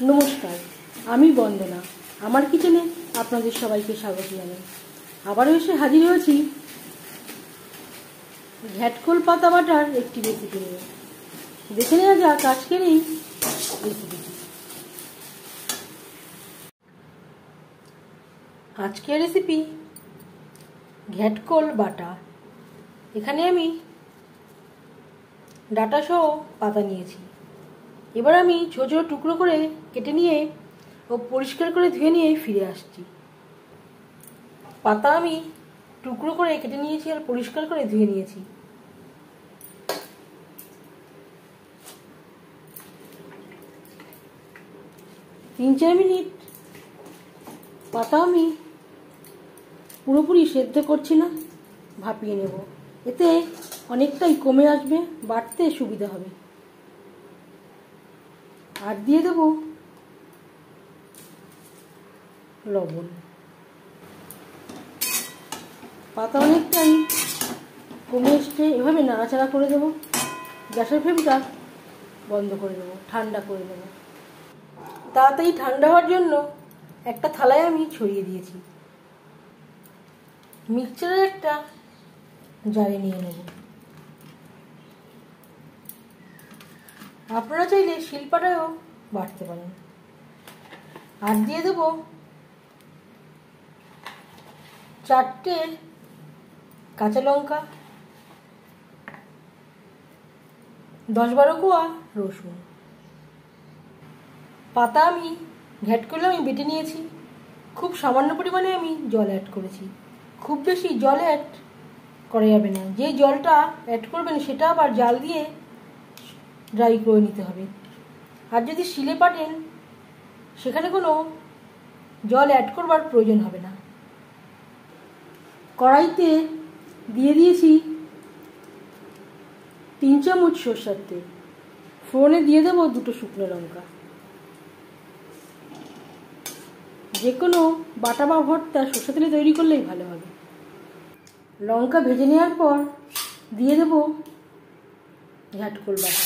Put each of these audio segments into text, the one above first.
নমস্কার, আমি বন্দনা। আমার কিচেনে আপনাদের সবাইকে স্বাগত জানাই। আবারও এসে হাজির হয়েছি ঘ্যাটকোল পাতা বাটার একটি রেসিপি নিয়ে। দেখে নেওয়া যাক আজকের এই রেসিপিটি। আজকের রেসিপি ঘ্যাটকোল বাটা। এখানে আমি ডাটা সহ পাতা নিয়েছি। এবার আমি ছোট ছোট টুকরো করে কেটে নিয়ে ও পরিষ্কার করে ধুয়ে নিয়ে ফিরে আসছি। পাতা আমি টুকরো করে কেটে নিয়েছি আর পরিষ্কার করে ধুয়ে নিয়েছি। তিন চার মিনিট পাতা আমি পুরোপুরি সেদ্ধ করছি না, ভাপিয়ে নেব। এতে অনেকটাই কমে আসবে, বাটতে সুবিধা হবে। আর দিয়ে দেব লবণ। পাতা অনেকটাই কমে এসছে, এভাবে নাড়াচাড়া করে দেব। গ্যাসের ফ্লেমটা বন্ধ করে দেবো, ঠান্ডা করে দেব। তাড়াতাড়ি ঠান্ডা হওয়ার জন্য একটা থালায় আমি ছড়িয়ে দিয়েছি। মিক্সচারের একটা জারে নিয়ে নেব। আপনারা চাইলে শিলপাটায়ও বাটতে পারেন। আর দিয়ে দেব 4টে কাঁচা লঙ্কা, 10-12 কোয়া রসুন। পাতা আমি ঘ্যাটকোল আমি বেটে নিয়েছি। খুব সামান্য পরিমাণে আমি জল অ্যাড করেছি। খুব বেশি জল অ্যাড করা যাবে না। যে জলটা অ্যাড করবেন সেটা আবার জাল দিয়ে ড্রাই করে নিতে হবে। আর যদি শিলে পাটেন সেখানে কোনো জল অ্যাড করবার প্রয়োজন হবে না। কড়াইতে দিয়ে দিয়েছি 3 চামচ সরষের তেল। ফোড়নে দিয়ে দেবো 2টো শুকনো লঙ্কা। যে কোনো বাটা বা ভর্তা সরষের তেলে তৈরি করলেই ভালো হবে। লঙ্কা ভেজে নেওয়ার পর দিয়ে দেবো ঘ্যাটকোল বাটা।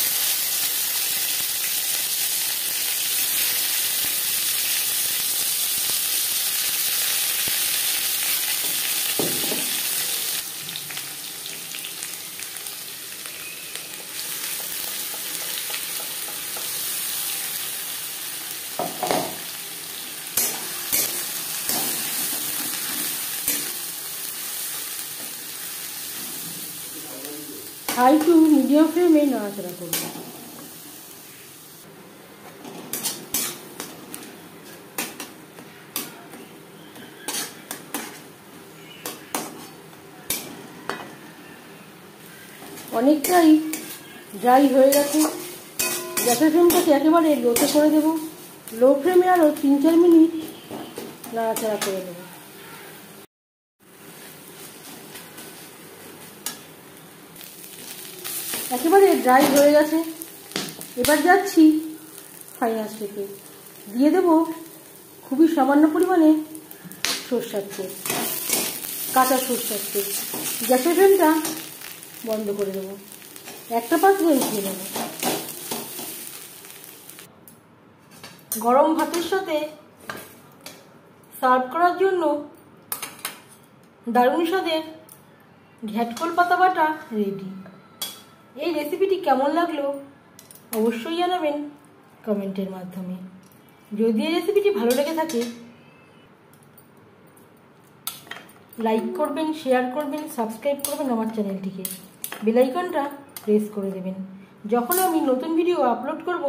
হাই টু মিডিয়াম ফ্লেমে নাড়াচাড়া করব। অনেকটাই ড্রাই হয়ে গেছে। গ্যাসের ফ্লেমটাকে একেবারে লোতে করে দেব। লো ফ্লেমে আরও 3-4 মিনিট নাড়াচাড়া করে দেব। একেবারে ড্রাই হয়ে গেছে। এবার যাচ্ছি ফাইনাল স্টেপে। দিয়ে দেব খুবই সামান্য পরিমাণে সরষের তেল, কাঁচা সরষের তেল। গ্যাসের ফ্লেমটা বন্ধ করে দেবো। একটা পাত্রে উঠিয়ে নেব। গরম ভাতের সাথে সার্ভ করার জন্য দারুণ স্বাদের ঘ্যাটকোল পাতা বাটা রেডি। এই রেসিপিটি কেমন লাগলো অবশ্যই জানাবেন কমেন্টের মাধ্যমে। যদি এই রেসিপিটি ভালো লেগে থাকে লাইক করবেন, শেয়ার করবেন, সাবস্ক্রাইব করবেন আমার চ্যানেলটিকে। বেল আইকনটা প্রেস করে দেবেন। যখন আমি নতুন ভিডিও আপলোড করব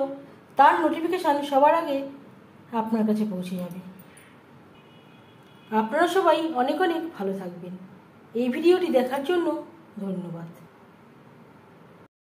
তার নোটিফিকেশান সবার আগে আপনার কাছে পৌঁছে যাবে। আপনারা সবাই অনেক অনেক ভালো থাকবেন। এই ভিডিওটি দেখার জন্য ধন্যবাদ।